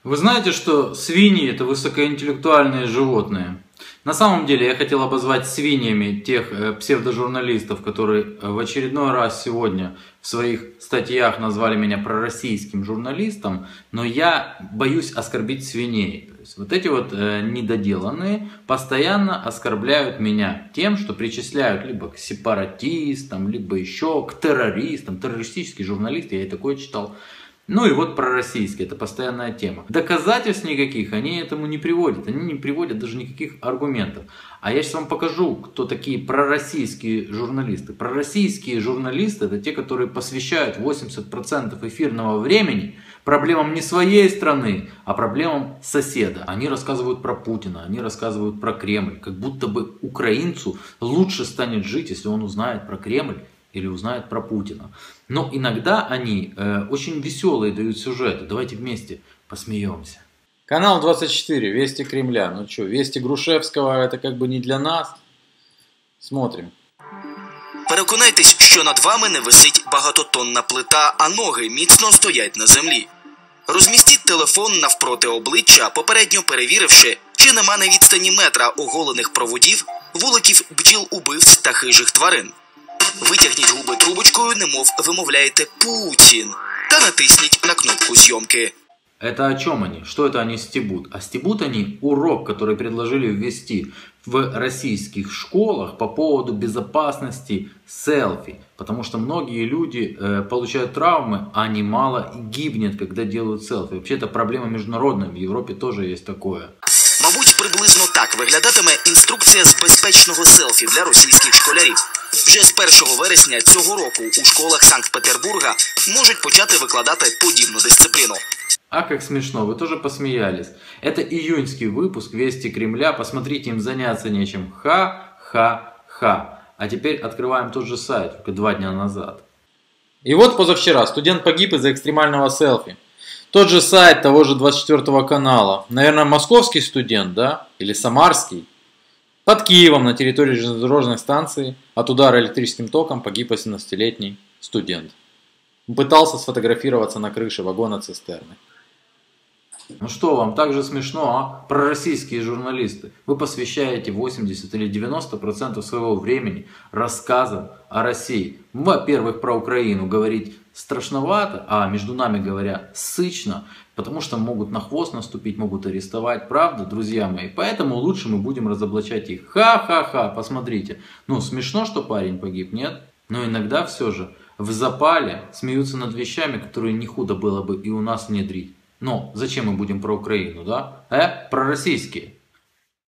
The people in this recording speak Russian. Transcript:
Вы знаете, что свиньи – это высокоинтеллектуальные животные? На самом деле я хотел обозвать свиньями тех псевдожурналистов, которые в очередной раз сегодня в своих статьях назвали меня пророссийским журналистом, но я боюсь оскорбить свиней. То есть вот эти вот недоделанные постоянно оскорбляют меня тем, что причисляют либо к сепаратистам, либо еще к террористам. Террористический журналист, я и такое читал. Ну и вот пророссийский, это постоянная тема. Доказательств никаких они этому не приводят, они не приводят даже никаких аргументов. А я сейчас вам покажу, кто такие пророссийские журналисты. Пророссийские журналисты — это те, которые посвящают 80% эфирного времени проблемам не своей страны, а проблемам соседа. Они рассказывают про Путина, они рассказывают про Кремль, как будто бы украинцу лучше станет жить, если он узнает про Кремль или узнает про Путина. Но иногда они очень веселые дают сюжеты. Давайте вместе посмеемся. Канал 24, Вести Кремля. Ну что, Вести Грушевського это как бы не для нас. Смотрим. Переконайтесь, що над вами не висить багатотонна плита, а ноги міцно стоять на землі. Розмістіть телефон навпроти обличчя, попередньо перевіривши, чи нема на відстані метра оголених проводів, вуликів бджіл-убивць та хижих тварин. Витягніть губи трубочкою, немов вимовляєте «Путін» та натисніть на кнопку зйомки. Это о чем они? Что это они стебут? А стебут они урок, который предложили ввести в российских школах по поводу безопасности селфи. Потому что многие люди получают травмы, а немало гибнет, когда делают селфи. Вообще это проблема международная, в Европе тоже есть такое. Мабуть, приблизно так виглядатиме інструкція з безпечного селфі для російських школярів. Вже з 1 вересня цього року у школах Санкт-Петербурга можуть почати викладати подібну дисципліну. А как смешно, вы тоже посмеялись. Это июньский выпуск Вести Кремля, посмотрите, им заняться нечем. Ха-ха-ха. А теперь открываем тот же сайт, только 2 дня назад. И вот позавчера студент погиб из-за экстремального селфи. Тот же сайт того же 24 канала. Наверное, московский студент, да? Или самарский. Под Киевом на территории железнодорожной станции от удара электрическим током погиб 18-летний студент. Пытался сфотографироваться на крыше вагона-цистерны. Ну что, вам так же смешно, а? Пророссийские журналисты. Вы посвящаете 80 или 90% своего времени рассказам о России. Во-первых, про Украину говорить страшновато, а между нами говоря, сычно, потому что могут на хвост наступить, могут арестовать. Правда, друзья мои? Поэтому лучше мы будем разоблачать их. Ха-ха-ха, посмотрите. Ну, смешно, что парень погиб, нет? Но иногда все же в запале смеются над вещами, которые не худо было бы и у нас внедрить. Но зачем мы будем про Украину, да? Пророссийские.